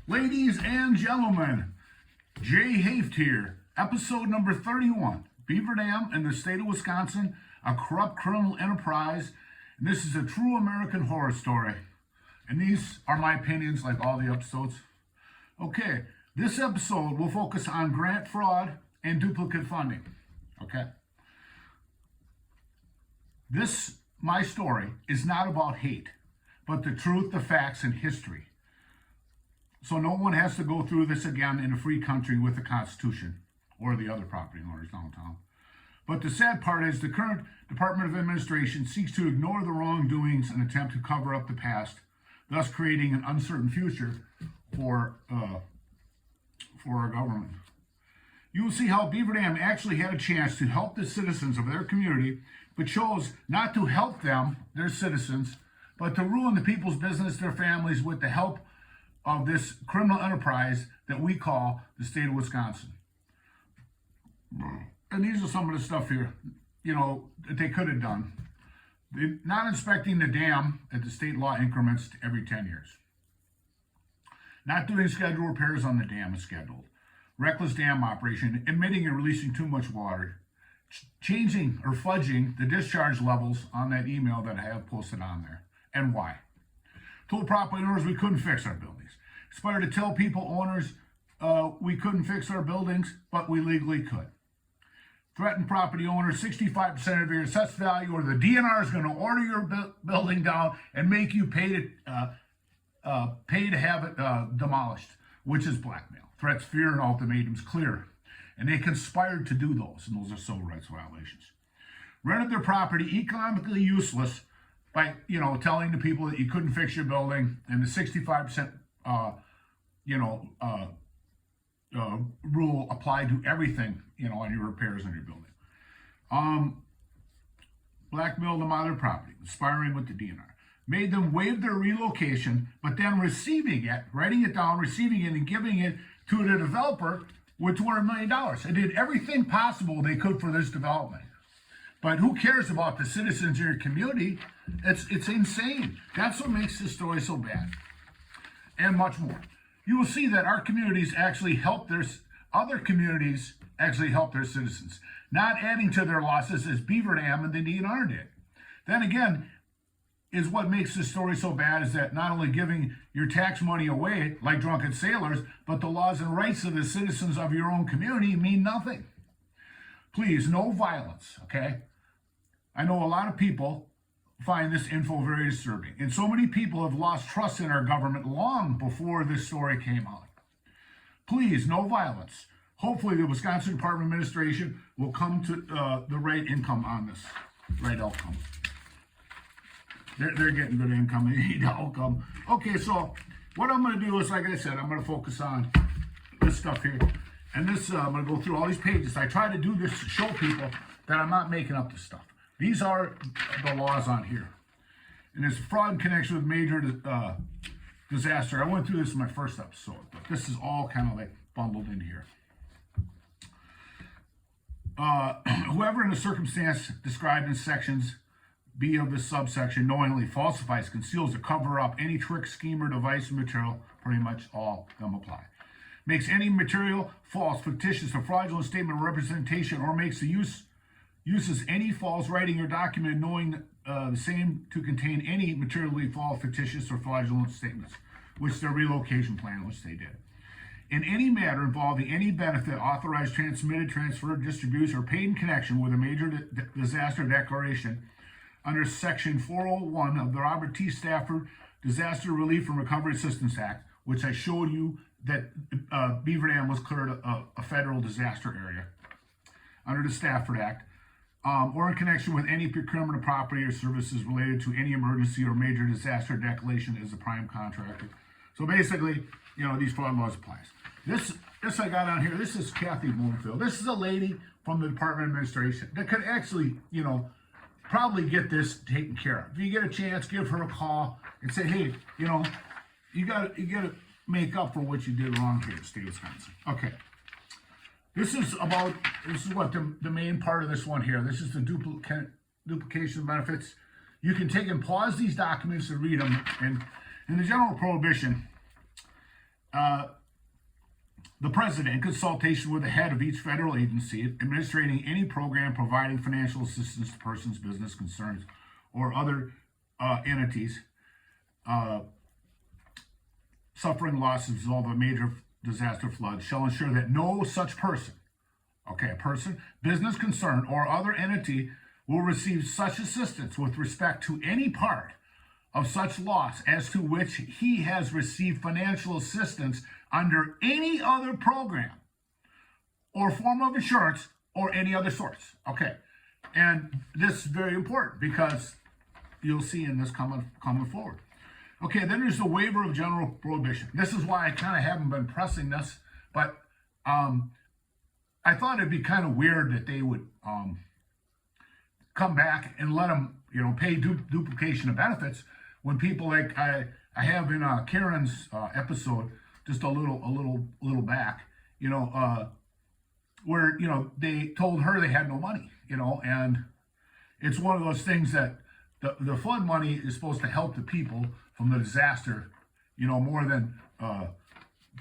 Ladies and gentlemen, Jay Haft here, episode number 31. Beaver Dam in the state of Wisconsin, a corrupt criminal enterprise. And this is a true American horror story. And these are my opinions, like all the episodes. Okay, this episode will focus on grant fraud and duplicate funding. Okay. My story, is not about hate, but the truth, the facts, and history. So no one has to go through this again in a free country with the Constitution or the other property owners downtown. But the sad part is the current Department of Administration seeks to ignore the wrongdoings and attempt to cover up the past, thus creating an uncertain future for our government. You will see how Beaver Dam actually had a chance to help the citizens of their community, but chose not to help them, their citizens, but to ruin the people's business, their families, with the help of this criminal enterprise that we call the state of Wisconsin. And these are some of the stuff here, that they could have done. They're not inspecting the dam at the state law increments every 10 years. Not doing scheduled repairs on the dam as scheduled. Reckless dam operation, emitting and releasing too much water. Changing or fudging the discharge levels on that email that I have posted on there. And why? Told property owners we couldn't fix our buildings. Aspired to tell owners we couldn't fix our buildings, but we legally could. Threatened property owners 65% of your assessed value, or the DNR is going to order your building down and make you pay to have it demolished, which is blackmail. Threats, fear, and ultimatums clear. And they conspired to do those, and those are civil rights violations. Rendered their property economically useless by, telling the people that you couldn't fix your building, and the 65% rule applied to everything, on your repairs on your building. Blackmailed them out of their property, conspiring with the DNR. Made them waive their relocation, but then receiving it, writing it down, receiving it, and giving it to the developer with $200 million. They did everything possible they could for this development. But who cares about the citizens in your community? It's insane. That's what makes this story so bad. And much more. You will see that our communities actually help other communities actually help their citizens, not adding to their losses as Beaver Dam and the DNR did. Then again, is what makes this story so bad is that not only giving your tax money away like drunken sailors, but the laws and rights of the citizens of your own community mean nothing. Please, no violence, okay? I know a lot of people find this info very disturbing, and so many people have lost trust in our government long before this story came out. Please, no violence. Hopefully the Wisconsin Department of Administration will come to the right income on this, right outcome. They're getting good income, they need outcome. Okay, so what I'm going to do is, like I said, I'm going to focus on this stuff here. And this, I'm going to go through all these pages. I try to do this to show people that I'm not making up this stuff. These are the laws on here. And it's fraud in connection with major disaster. I went through this in my first episode, but this is all kind of like bundled in here. Whoever in the circumstance described in sections B of this subsection knowingly falsifies, conceals, or cover up any trick, scheme, or device material, pretty much all of them apply. Makes any material false, fictitious, or fraudulent statement or representation, or makes uses any false writing or document knowing the same to contain any materially false, fictitious, or fraudulent statements, which their relocation plan, which they did. In any matter involving any benefit authorized, transmitted, transferred, distributed, or paid in connection with a major disaster declaration under Section 401 of the Robert T. Stafford Disaster Relief and Recovery Assistance Act, which I showed you that Beaver Dam was cleared a federal disaster area under the Stafford Act, or in connection with any procurement of property or services related to any emergency or major disaster declaration as a prime contractor. So basically, these fraud laws applies. This I got on here, this is Kathy Bloomfield. This is a lady from the Department of Administration that could actually, probably get this taken care of. If you get a chance, give her a call and say, hey, you got to make up for what you did wrong here in the state of Wisconsin. Okay. This is what the main part of this one here. This is the duplication of benefits. You can take and pause these documents and read them. And in the general prohibition, the president, in consultation with the head of each federal agency administrating any program providing financial assistance to persons, business concerns, or other entities suffering losses as a result of a major disaster flood, shall ensure that no such person, a person, business concern, or other entity will receive such assistance with respect to any part of such loss as to which he has received financial assistance under any other program or form of insurance or any other source. Okay, and this is very important because you'll see in this coming forward. Okay, then there's the waiver of general prohibition. This is why I kind of haven't been pressing this, but I thought it'd be kind of weird that they would come back and let them, pay duplication of benefits when people like I have in Karen's episode just a little back, where they told her they had no money, and it's one of those things that the flood money is supposed to help the people from the disaster, more than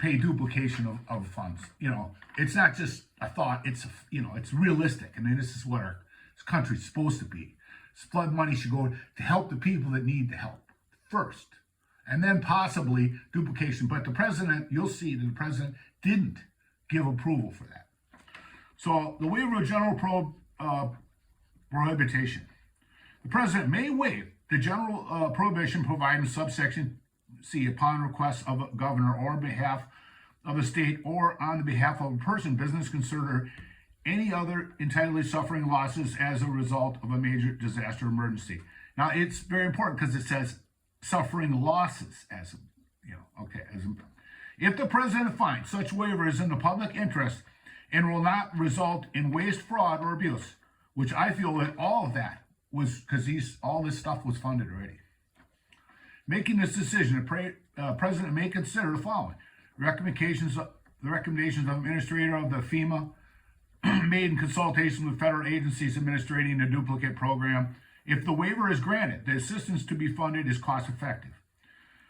pay duplication of funds. It's not just a thought, it's it's realistic. I mean, this is what our country's supposed to be. Flood money should go to help the people that need the help first, and then possibly duplication. But the president, you'll see that the president didn't give approval for that. So the waiver of general prohibition. The president may waive the general prohibition provided in subsection C upon request of a governor or on behalf of the state or on the behalf of a person, business concern, or any other entitled suffering losses as a result of a major disaster emergency. Now, it's very important because it says suffering losses as, if the president finds such waiver is in the public interest and will not result in waste, fraud, or abuse, which I feel that all of that was because all this stuff was funded already. Making this decision, the president may consider the following: the recommendations of the administrator of the FEMA made in consultation with federal agencies administrating the duplicate program. If the waiver is granted, the assistance to be funded is cost effective.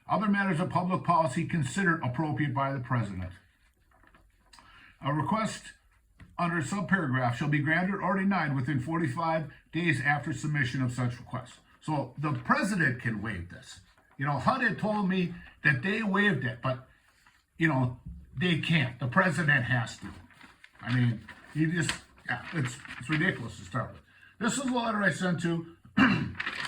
Other matters of public policy considered appropriate by the president. A request under subparagraph shall be granted or denied within 45 days after submission of such request. So the president can waive this. HUD had told me that they waived it, but, they can't. The president has to. I mean, it's ridiculous to start with. This is a letter I sent to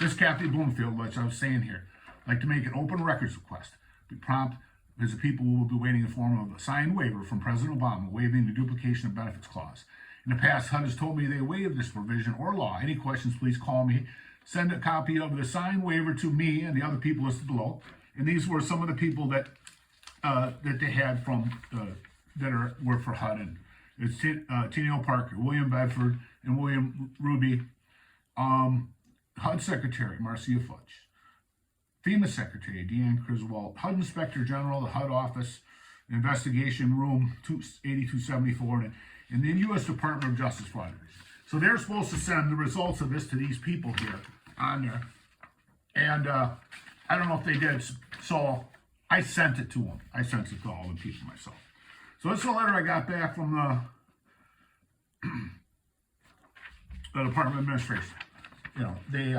this Kathy Bloomfield, which I was saying here. I'd like to make an open records request. Be prompt, because the people will be waiting in the form of a signed waiver from President Obama waiving the duplication of benefits clause. In the past, HUD has told me they waived this provision or law. Any questions, please call me. Send a copy of the signed waiver to me and the other people listed below. And these were some of the people that they had from that work for HUD. And it's Tenio Parker, William Bedford, and William Ruby. HUD Secretary Marcia Fudge, FEMA Secretary Deanne Criswell, HUD Inspector General, the HUD Office, Investigation Room 8274, and the U.S. Department of Justice Fraud Division. So they're supposed to send the results of this to these people here on there. And I don't know if they did, so I sent it to them. I sent it to all the people myself. So this is a letter I got back from the Department of Administration. They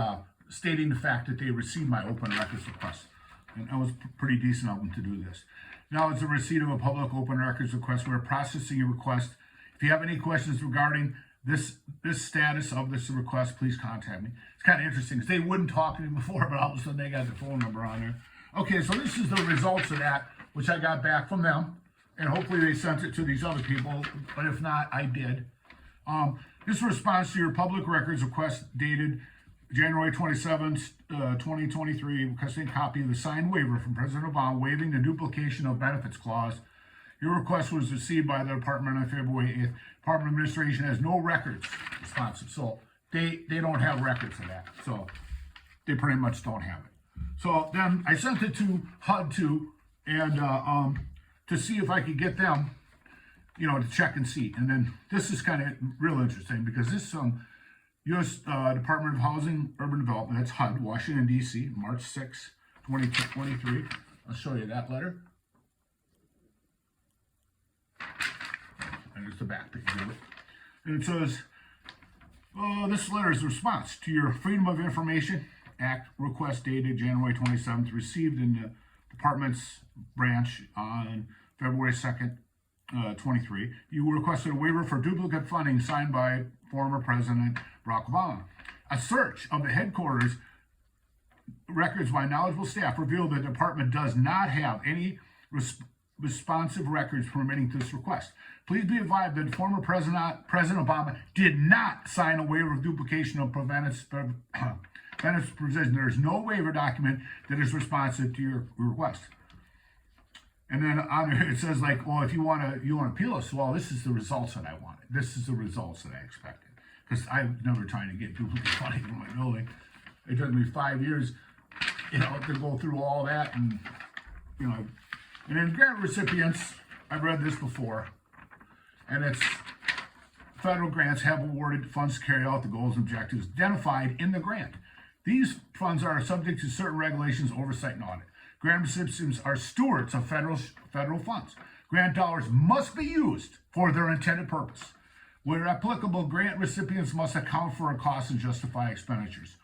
stating the fact that they received my open records request. And that was pretty decent of them to do this. Now it's a receipt of a public open records request. We're processing your request. If you have any questions regarding this status of this request, please contact me. It's kind of interesting because they wouldn't talk to me before, but all of a sudden they got the phone number on there. Okay, so this is the results of that, which I got back from them. And hopefully they sent it to these other people, but if not, I did. This response to your public records request dated January 27, 2023, requesting a copy of the signed waiver from President Obama waiving the duplication of benefits clause. Your request was received by the department on February 8th. Department of Administration has no records responsive, so they don't have records of that. So they pretty much don't have it. So then I sent it to HUD too, and to see if I could get them, to check and see. And then this is kind of real interesting because this U.S. Department of Housing, Urban Development, that's HUD, Washington, D.C., March 6, 2023. I'll show you that letter. And it's the back page of it. And it says, this letter is a response to your Freedom of Information Act request dated January 27th, received in the department's branch on February 2nd, 23. You requested a waiver for duplicate funding signed by former President Barack Obama. A search of the headquarters records by knowledgeable staff revealed the department does not have any responsive records permitting this request. Please be advised that former President Obama did not sign a waiver of duplication of preventative provision. There is no waiver document that is responsive to your request. And then on there it says, like, well, if you want to appeal us, well, this is the results that I wanted. This is the results that I expected. Because I'm never trying to get duplicate funding for my building. It took me 5 years, to go through all that, and and then grant recipients, I've read this before, and it's federal grants have awarded funds to carry out the goals and objectives identified in the grant. These funds are subject to certain regulations, oversight, and audit. Grant recipients are stewards of federal funds. Grant dollars must be used for their intended purpose. Where applicable, grant recipients must account for costs and justify expenditures.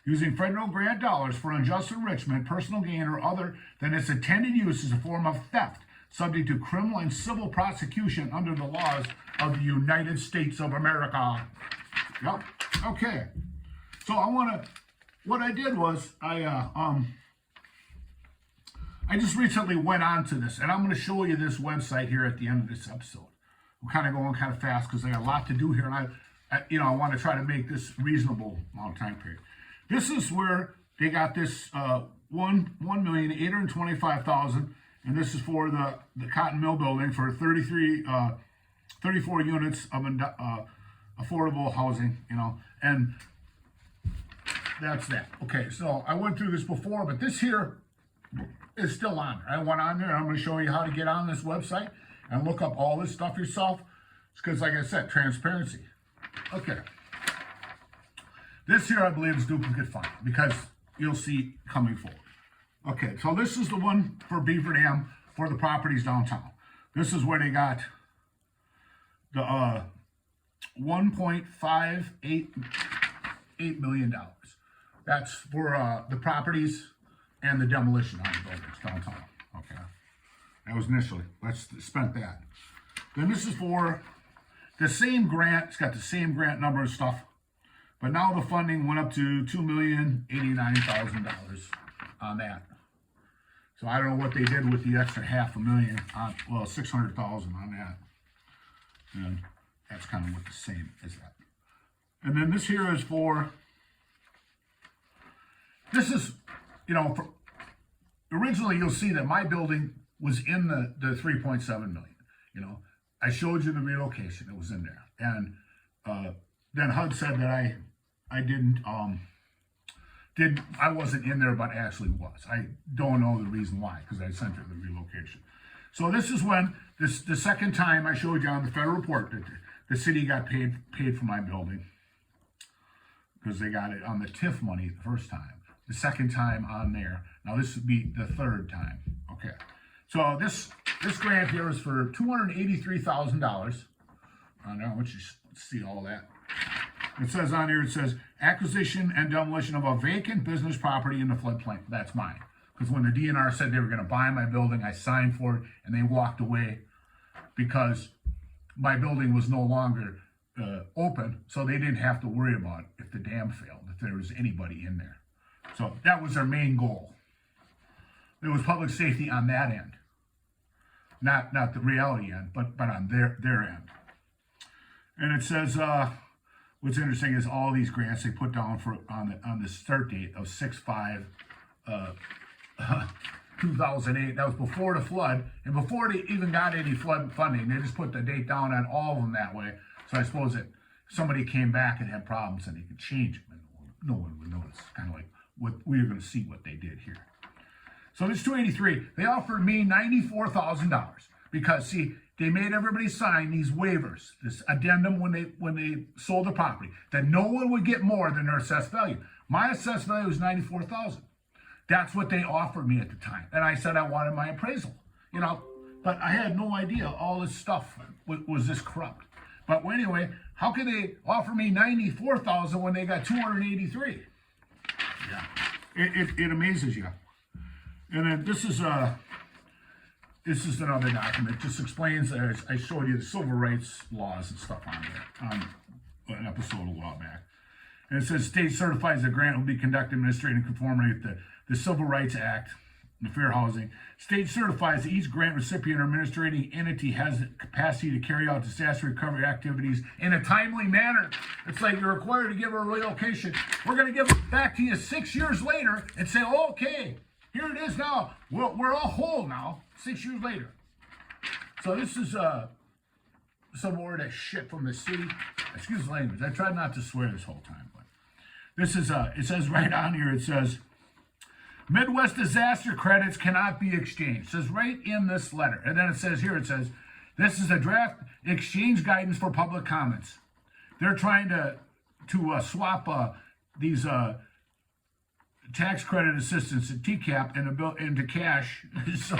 Using federal grant dollars for unjust enrichment, personal gain, or other than its intended use is a form of theft, subject to criminal and civil prosecution under the laws of the United States of America. Yep. Okay. So what I did was I just recently went on to this, and I'm going to show you this website here at the end of this episode. I'm kind of going kind of fast because I got a lot to do here, and I want to try to make this reasonable amount of time period. This is where they got this $1,825,000, and this is for the cotton mill building for 34 units of affordable housing, and that's that. Okay, so I went through this before, but this here is still on there. I went on there. I'm going to show you how to get on this website and look up all this stuff yourself. It's because, like I said, transparency. Okay. This here, I believe, is duplicate funding because you'll see coming forward. Okay, so this is the one for Beaver Dam for the properties downtown. This is where they got the $1.588 million. That's for the properties and the demolition on the buildings downtown. Okay, that was initially. Let's spent that. Then this is for the same grant. It's got the same grant number and stuff, but now the funding went up to $2,089,000 on that. So I don't know what they did with the extra $500,000 on, well, $600,000 on that. And that's kind of what the same is that. And then this here is for, this is, originally you'll see that my building was in the 3.7 million. I showed you the relocation, it was in there. And then HUD said that I wasn't in there, but actually was. I don't know the reason why, because I sent her the relocation. So this is when, the second time I showed you on the federal report that the city got paid for my building, because they got it on the TIF money the first time. The second time on there. Now this would be the third time. Okay. So this grant here is for $283,000. I want you to see all that. It says on here, it says acquisition and demolition of a vacant business property in the floodplain. That's mine. Because when the DNR said they were going to buy my building, I signed for it, and they walked away because my building was no longer open, so they didn't have to worry about if the dam failed, if there was anybody in there. So that was their main goal. There was public safety on that end, not the reality end, but on their end. And it says, what's interesting is all these grants they put down for on the start date of 6/5/2008. That was before the flood, and before they even got any flood funding, they just put the date down on all of them that way. So I suppose that somebody came back and had problems, and they could change them, and no one would notice. Kind of like what we were going to see what they did here. So this 283, they offered me $94,000 because see, they made everybody sign these waivers, this addendum when they sold the property, that no one would get more than their assessed value. My assessed value was $94,000. That's what they offered me at the time, and I said I wanted my appraisal, but I had no idea all this stuff was this corrupt. But anyway, how can they offer me $94,000 when they got $283,000? Yeah, it amazes you. And then this is another document. It just explains. I showed you the civil rights laws and stuff on there an episode a while back. And it says state certifies the grant will be conducted administrative conformity with the Civil Rights Act, the Fair Housing. State certifies that each grant recipient or administrating entity has the capacity to carry out disaster recovery activities in a timely manner. It's like you're required to give a relocation. We're going to give it back to you 6 years later and say, okay, here it is now. We're all whole now, 6 years later. So this is some more of that shit from the city. Excuse the language. I tried not to swear this whole time, but this is it says right on here, it says Midwest disaster credits cannot be exchanged. It says right in this letter. And then it says here, it says, this is a draft exchange guidance for public comments. They're trying to swap these tax credit assistance at TCAP into cash. So,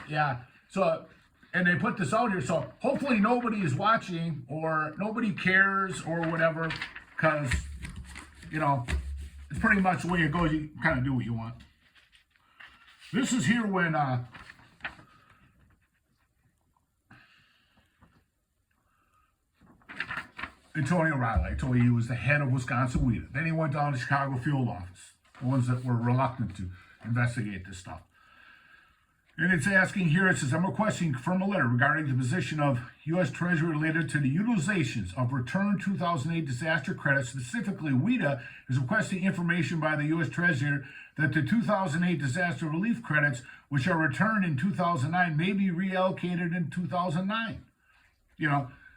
yeah. So, and they put this out here. So hopefully nobody is watching or nobody cares or whatever, because, it's pretty much the way it goes. You kind of do what you want. This is here when Antonio Riley, I told you he was the head of Wisconsin WIDA. Then he went down to Chicago field office, the ones that were reluctant to investigate this stuff. And it's asking here, it says, I'm requesting from a letter regarding the position of U.S. Treasury related to the utilizations of return 2008 disaster credits. Specifically, WIDA is requesting information by the U.S. Treasury that the 2008 disaster relief credits, which are returned in 2009, may be reallocated in 2009.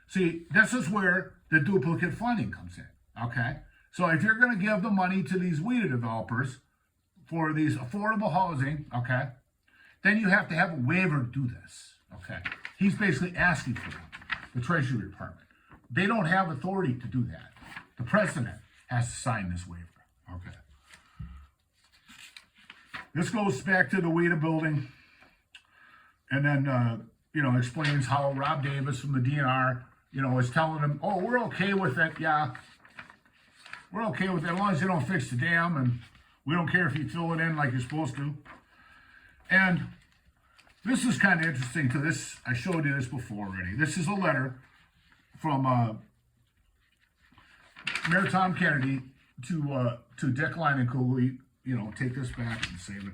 See, this is where the duplicate funding comes in, okay? So if you're going to give the money to these WIDA developers for these affordable housing, okay, then you have to have a waiver to do this, okay? He's basically asking for them, the Treasury Department. They don't have authority to do that. The president has to sign this waiver, okay? This goes back to the WIDA building, and then, explains how Rob Davis from the DNR, is telling them, oh, we're okay with it, yeah. We're okay with it as long as you don't fix the dam, and we don't care if you fill it in like you're supposed to. And this is kind of interesting to this. I showed you this before already. This is a letter from Mayor Tom Kennedy to Dick Leinenkugel. Take this back and save it.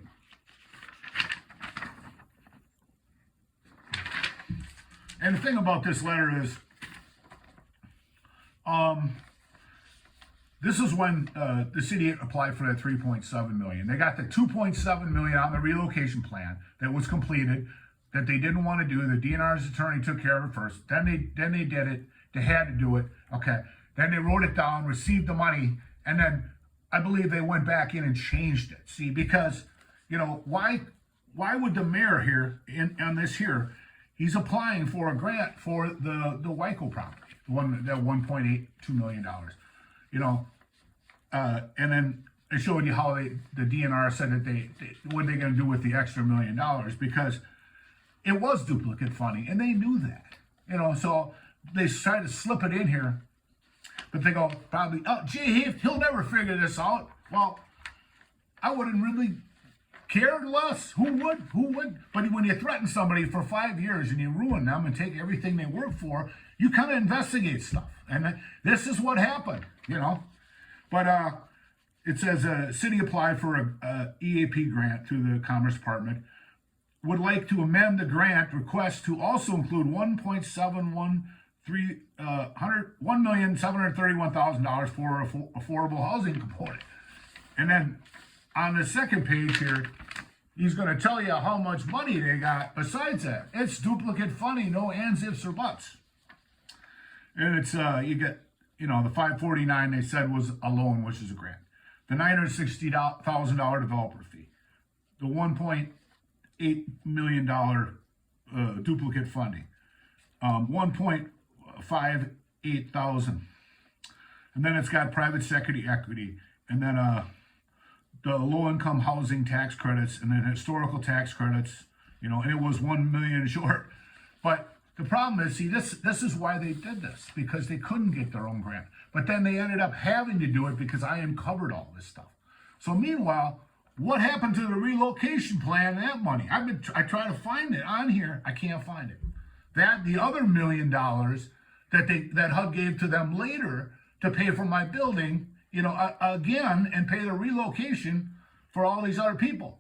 And the thing about this letter is, this is when the city applied for that $3.7 million. They got the $2.7 million on the relocation plan that was completed, that they didn't want to do. The DNR's attorney took care of it first. Then they did it. They had to do it. Okay. Then they wrote it down, received the money, and then I believe they went back in and changed it. See, because why would the mayor here on this here? He's applying for a grant for the Wyco property, that $1.82 million. And then I showed you how the DNR said that what are they going to do with the extra $1 million, because it was duplicate funding, and they knew that. So they tried to slip it in here, but they go probably, oh, gee, he'll never figure this out. Well, I wouldn't really care less. Who would? But when you threaten somebody for 5 years and you ruin them and take everything they work for, you kind of investigate stuff. And this is what happened, But it says city applied for a EAP grant through the Commerce Department. Would like to amend the grant request to also include $1,731,000 for affordable housing component. And then on the second page here, he's going to tell you how much money they got besides that. It's duplicate funding, no ands, ifs, or buts. And it's, you get, the $549 they said was a loan, which is a grant. The $960,000 developer fee. The $1.8 million duplicate funding. 1.58 thousand. And then it's got private sector equity, and then the low-income housing tax credits, and then historical tax credits, you know, and it was 1 million short. But the problem is, see, this is why they did this, because they couldn't get their own grant. But then they ended up having to do it because I uncovered all this stuff. So meanwhile, what happened to the relocation plan, that money? I try to find it on here, I can't find it. That, the other $1 million that HUD gave to them later to pay for my building, you know, again, and pay the relocation for all these other people.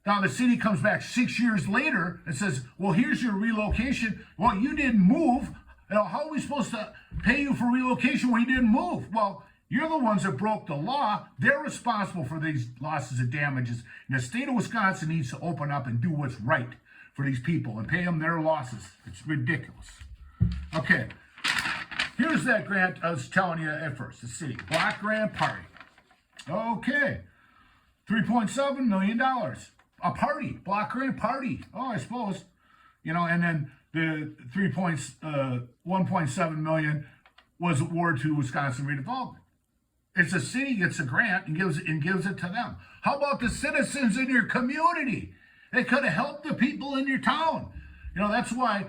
Now the city comes back 6 years later and says, well, here's your relocation. Well, you didn't move. You know, how are we supposed to pay you for relocation when you didn't move? Well, you're the ones that broke the law. They're responsible for these losses and damages. And the state of Wisconsin needs to open up and do what's right for these people and pay them their losses. It's ridiculous. Okay. Here's that grant I was telling you at first, the city. Block grant party. Okay. $3.7 million. A party. Block grant party. Oh, I suppose. You know, and then the 1.7 million was awarded to Wisconsin Redevelopment. It's the city gets a grant and gives it to them. How about the citizens in your community? They could have helped the people in your town. You know, that's why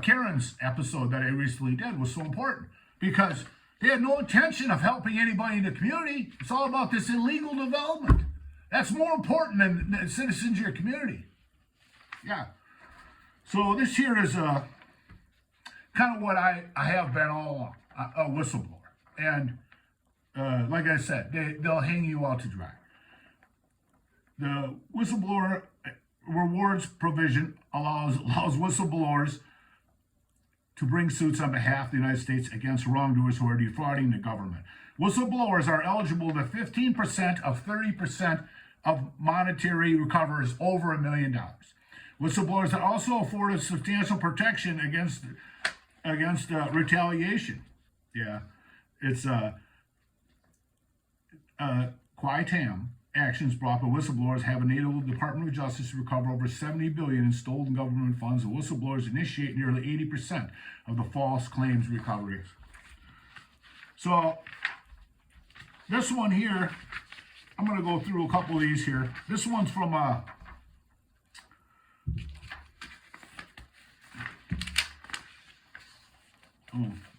Karen's episode that I recently did was so important, because they had no intention of helping anybody in the community. It's all about this illegal development. That's more important than the citizens of your community. Yeah. So this here is kind of what I have been all along, a whistleblower. And like I said, they'll hang you out to dry. The whistleblower rewards provision allows whistleblowers to bring suits on behalf of the United States against wrongdoers who are defrauding the government. Whistleblowers are eligible to 15% of 30% of monetary recoveries over $1 million. Whistleblowers are also afforded substantial protection against retaliation. Yeah, it's Quietam actions brought by whistleblowers have enabled the Department of Justice to recover over $70 billion in stolen government funds, and whistleblowers initiate nearly 80% of the false claims recoveries. So this one here, I'm going to go through a couple of these here. This one's from oh,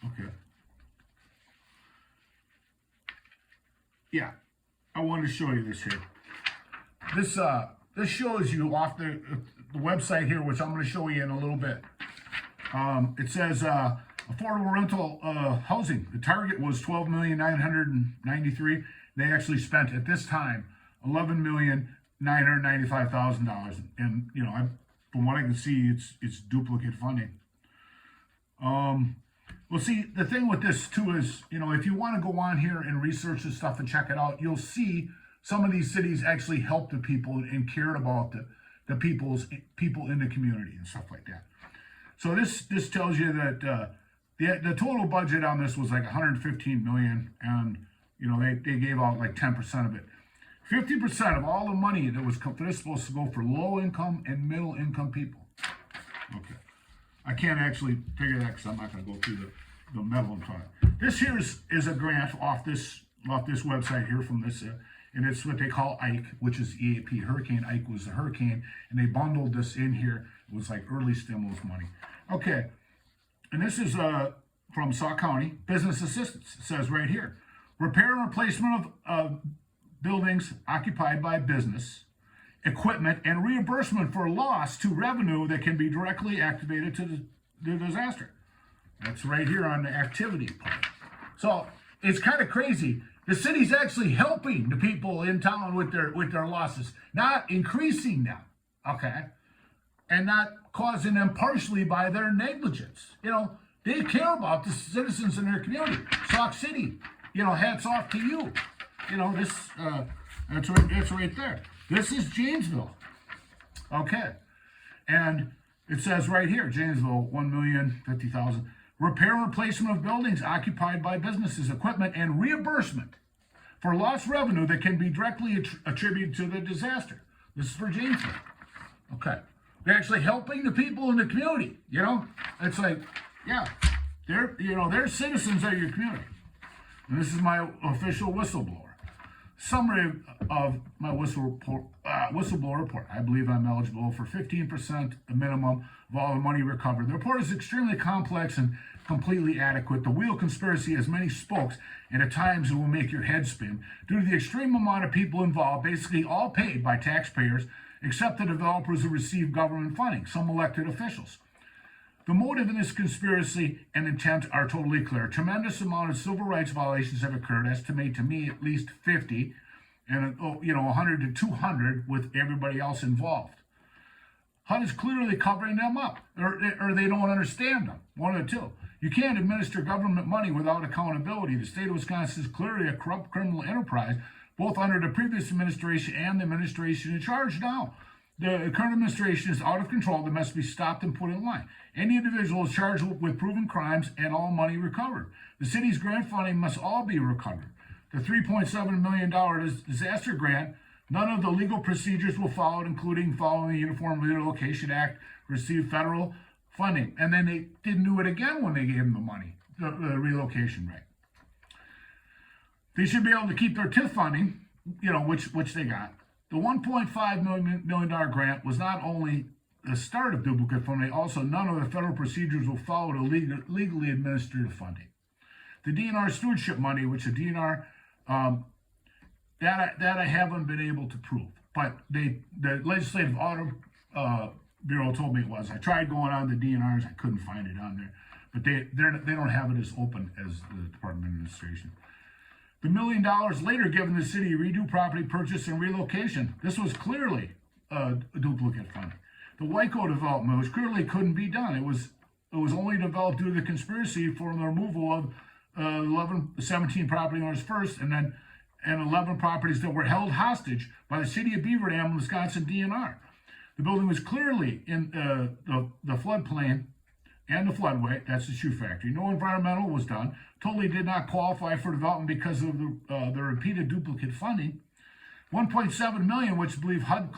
okay. Yeah. I wanted to show you this here. This shows you off the website here, which I'm going to show you in a little bit. It says affordable rental housing. The target was $12,993,000. They actually spent at this time $11,995,000, and you know, from what I can see, it's duplicate funding. Well, see, the thing with this too is, you know, if you want to go on here and research this stuff and check it out, you'll see some of these cities actually help the people and cared about the people in the community and stuff like that. So this tells you that the total budget on this was like 115 million, and you know they gave out like 10% of it. 50% of all the money that was supposed to go for low income and middle income people. Okay. I can't actually figure that because I'm not going to go through the metal and time. This here is a grant off this website here from this, and it's what they call Ike, which is EAP. Hurricane Ike was the hurricane, and they bundled this in here. It was like early stimulus money. Okay, and this is from Sauk County Business Assistance. It says right here, repair and replacement of buildings occupied by business, equipment, and reimbursement for loss to revenue that can be directly activated to the disaster. That's right here on the activity part. So it's kind of crazy. The city's actually helping the people in town with their losses, not increasing them, okay? And not causing them partially by their negligence. You know, they care about the citizens in their community. Sauk City, you know, hats off to you. You know, this, that's right there. This is Janesville. Okay. And it says right here, Janesville, $1,050,000. Repair and replacement of buildings occupied by businesses, equipment, and reimbursement for lost revenue that can be directly attributed to the disaster. This is for Janesville. Okay. They're actually helping the people in the community. You know, it's like, yeah, they're citizens of your community. And this is my official whistleblower. Summary of my whistleblower report. I believe I'm eligible for 15% minimum of all the money recovered. The report is extremely complex and completely adequate. The wheel conspiracy has many spokes, and at times it will make your head spin. Due to the extreme amount of people involved, basically all paid by taxpayers, except the developers who receive government funding, some elected officials. The motive in this conspiracy and intent are totally clear. A tremendous amount of civil rights violations have occurred, estimate to me at least 50, and 100 to 200 with everybody else involved. HUD is clearly covering them up, or they don't understand them. One of the two. You can't administer government money without accountability. The state of Wisconsin is clearly a corrupt criminal enterprise, both under the previous administration and the administration in charge now. The current administration is out of control. They must be stopped and put in line. Any individual is charged with proven crimes and all money recovered. The city's grant funding must all be recovered. The $3.7 million disaster grant, none of the legal procedures were followed, including following the Uniform Relocation Act, received federal funding. And then they didn't do it again when they gave them the money, the relocation rate. They should be able to keep their TIF funding, which they got. The $1.5 million grant was not only the start of duplicate funding, also none of the federal procedures will follow to legally administer the funding. The DNR stewardship money, which the DNR, that I haven't been able to prove, but the Legislative Audit Bureau told me it was. I tried going on the DNRs, I couldn't find it on there, but they don't have it as open as the Department of Administration. The $1 million later given the city redo property purchase and relocation. This was clearly duplicate funding. The Wyco development, which clearly couldn't be done. It was only developed due to the conspiracy for the removal of 17 property owners first, and 11 properties that were held hostage by the city of Beaver Dam, Wisconsin DNR. The building was clearly in the floodplain and the floodway. That's the shoe factory. No environmental was done. Totally did not qualify for development because of the repeated duplicate funding. $1.7 million, which I believe HUD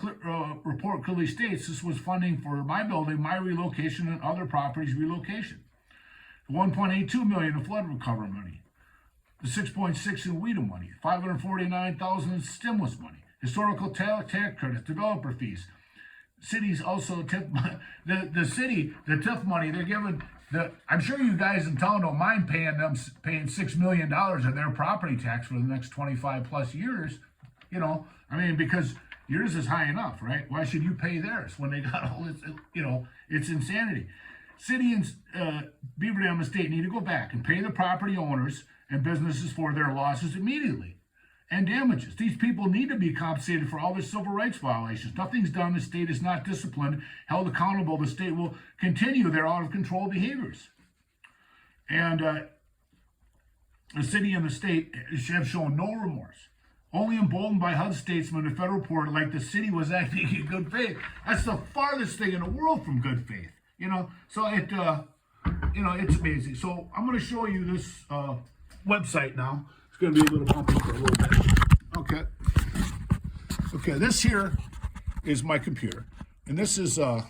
report clearly states this was funding for my building, my relocation, and other properties' relocation. The $1.82 million in flood recovery money. The $6.6 in WIDA money. $549,000 in stimulus money. Historical tax credits, developer fees. Cities also TIF the TIF money they're giving. I'm sure you guys in town don't mind paying $6 million of their property tax for the next 25 plus years. Because yours is high enough, right? Why should you pay theirs when they got all this? It's insanity. City and Beaver Dam and state need to go back and pay the property owners and businesses for their losses immediately and damages. These people need to be compensated for all their civil rights violations. Nothing's done. The state is not disciplined, held accountable. The state will continue their out-of-control behaviors. And the city and the state have shown no remorse. Only emboldened by HUD statesmen and federal report like the city was acting in good faith. That's the farthest thing in the world from good faith. So it's amazing. So I'm going to show you this website now. It's going to be a little bumpy for a little bit. Okay, this here is my computer. And this is the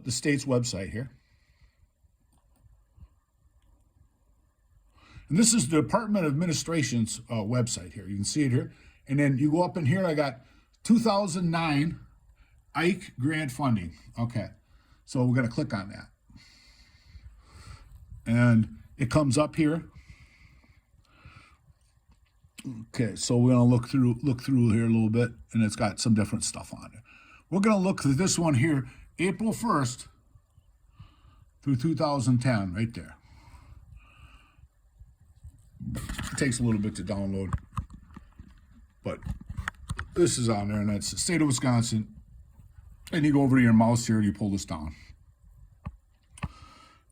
state's website here. And this is the Department of Administration's website here. You can see it here. And then you go up in here, I got 2009 Ike grant funding. Okay, so we're going to click on that. And it comes up here. Okay, so we're going to look through here a little bit, and it's got some different stuff on it. We're going to look at this one here, April 1st through 2010, right there. It takes a little bit to download, but this is on there, and that's the state of Wisconsin. And you go over to your mouse here and you pull this down.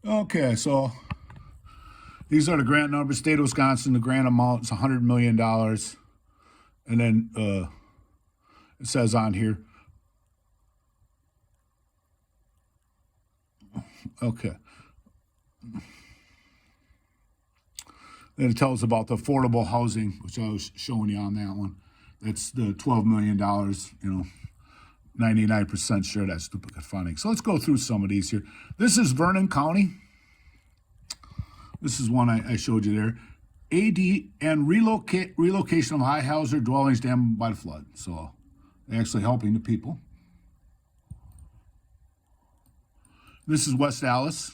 Okay, so these are the grant numbers. State of Wisconsin, the grant amount is $100 million. And then it says on here, okay. Then it tells about the affordable housing, which I was showing you on that one. That's the $12 million, 99% sure that's duplicate funding. So let's go through some of these here. This is Vernon County. This is one I showed you there. AD and relocation of high hazard dwellings damaged by the flood. So they're actually helping the people. This is West Allis.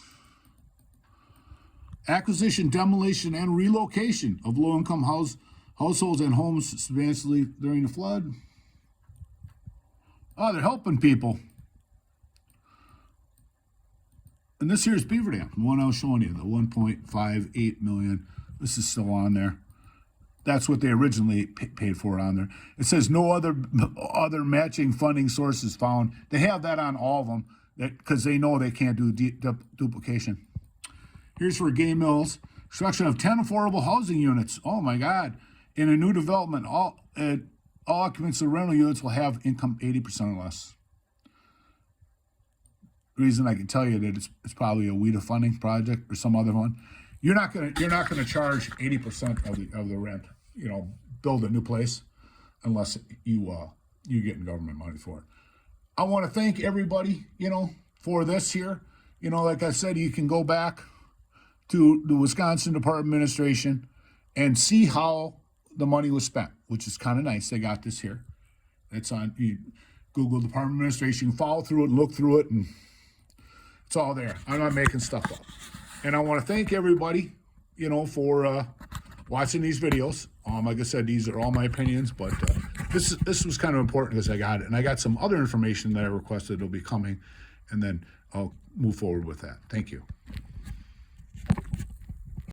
Acquisition, demolition, and relocation of low-income households and homes substantially during the flood. Oh, they're helping people. And this here is Beaver Dam, the one I was showing you, the 1.58 million. This is still on there. That's what they originally paid for on there. It says no other matching funding sources found. They have that on all of them because they know they can't do duplication. Here's for Gay Mills. Construction of 10 affordable housing units. Oh my God. In a new development, all occupants of rental units will have income 80% or less. The reason I can tell you that it's probably a WIDA funding project or some other one. You're not gonna charge 80% of the rent. You know, build a new place unless you're getting government money for it. I want to thank everybody, for this here. Like I said, you can go back to the Wisconsin Department of Administration and see how the money was spent, which is kind of nice. They got this here. It's on Google Department of Administration. You can follow through it and look through it, and it's all there. I'm not making stuff up. And I want to thank everybody, for watching these videos. Like I said, these are all my opinions, but this was kind of important because I got it. And I got some other information that I requested will be coming, and then I'll move forward with that. Thank you.